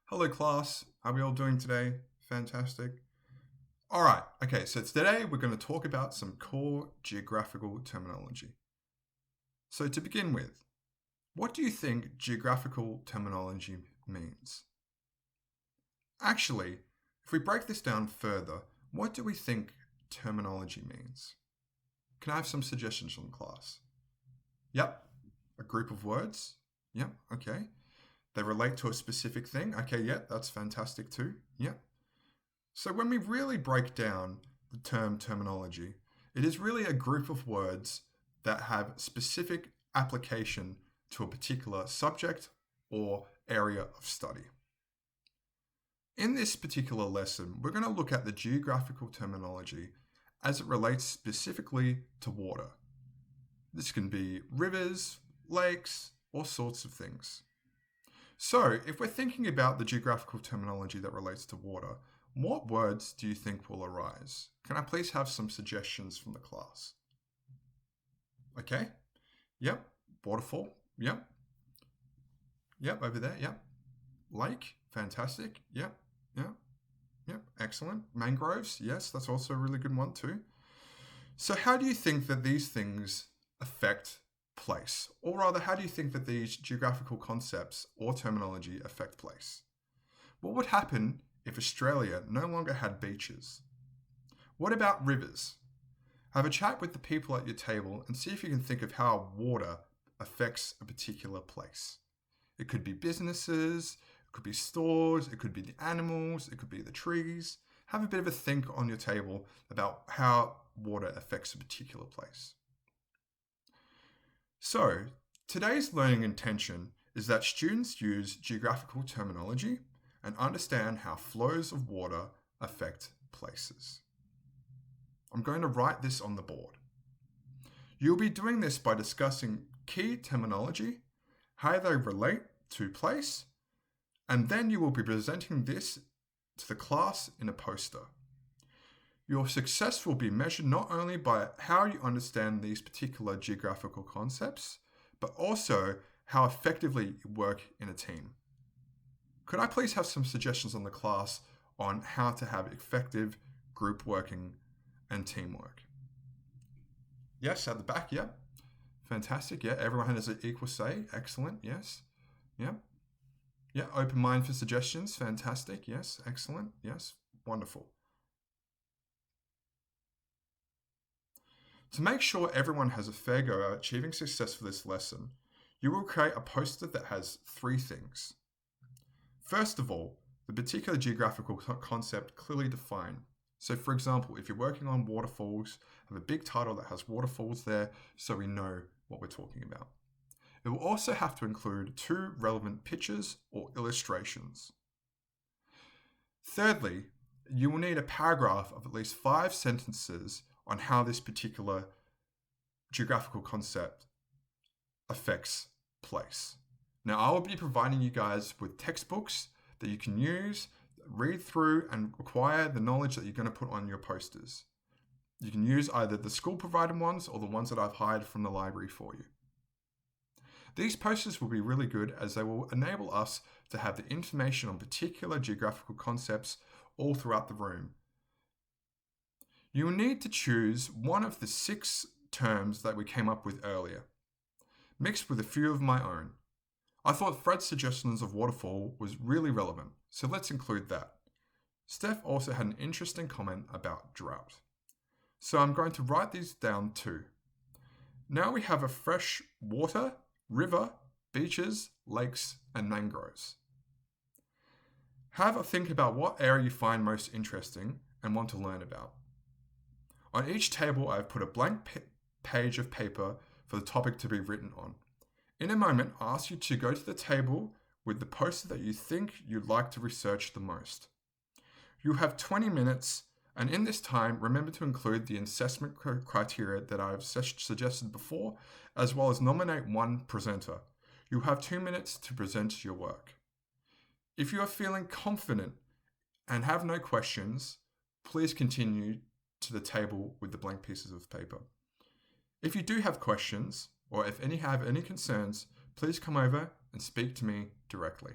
Hello class, how are we all doing today? Fantastic. Alright, okay, so today we're going to talk about some core geographical terminology. So to begin with, what do you think geographical terminology means? Actually, if we break this down further, what do we think terminology means? Can I have some suggestions from class? Yep, a group of words. Yep, okay. They relate to a specific thing. Okay, yeah, that's fantastic too. Yep. So when we really break down the term terminology, it is really a group of words that have specific application to a particular subject or area of study. In this particular lesson, we're going to look at the geographical terminology as it relates specifically to water. This can be rivers, lakes, all sorts of things. So, if we're thinking about the geographical terminology that relates to water, what words do you think will arise? Can I please have some suggestions from the class? Okay. Yep. Waterfall. Yep. Yep. Over there. Yep. Lake. Fantastic. Yep. Yep. Yep. Excellent. Mangroves. Yes, that's also a really good one too. So, how do you think that these things affect place? Or rather, how do you think that these geographical concepts or terminology affect place? What would happen if Australia no longer had beaches? What about rivers? Have a chat with the people at your table and see if you can think of how water affects a particular place. It could be businesses, it could be stores, it could be the animals, it could be the trees. Have a bit of a think on your table about how water affects a particular place. So, today's learning intention is that students use geographical terminology and understand how flows of water affect places. I'm going to write this on the board. You'll be doing this by discussing key terminology, how they relate to place, and then you will be presenting this to the class in a poster. Your success will be measured not only by how you understand these particular geographical concepts, but also how effectively you work in a team. Could I please have some suggestions on the class on how to have effective group working and teamwork? Yes, at the back, yeah. Fantastic, yeah. Everyone has an equal say. Excellent, yes. Yeah. Yeah, open mind for suggestions. Fantastic, yes. Excellent, yes. Wonderful. To make sure everyone has a fair go at achieving success for this lesson, you will create a poster that has 3 things. First of all, the particular geographical concept clearly defined. So for example, if you're working on waterfalls, have a big title that has waterfalls there so we know what we're talking about. It will also have to include 2 relevant pictures or illustrations. Thirdly, you will need a paragraph of at least 5 sentences on how this particular geographical concept affects place. Now, I will be providing you guys with textbooks that you can use, read through, and acquire the knowledge that you're going to put on your posters. You can use either the school provided ones or the ones that I've hired from the library for you. These posters will be really good as they will enable us to have the information on particular geographical concepts all throughout the room. You will need to choose one of the 6 terms that we came up with earlier, mixed with a few of my own. I thought Fred's suggestions of waterfall was really relevant, so let's include that. Steph also had an interesting comment about drought. So I'm going to write these down too. Now we have a fresh water, river, beaches, lakes, and mangroves. Have a think about what area you find most interesting and want to learn about. On each table, I've put a blank page of paper for the topic to be written on. In a moment, I'll ask you to go to the table with the poster that you think you'd like to research the most. You'll have 20 minutes, and in this time, remember to include the assessment criteria that I've suggested before, as well as nominate one presenter. You'll have 2 minutes to present your work. If you are feeling confident and have no questions, please continue to the table with the blank pieces of paper. If you do have questions, or if any have any concerns, please come over and speak to me directly.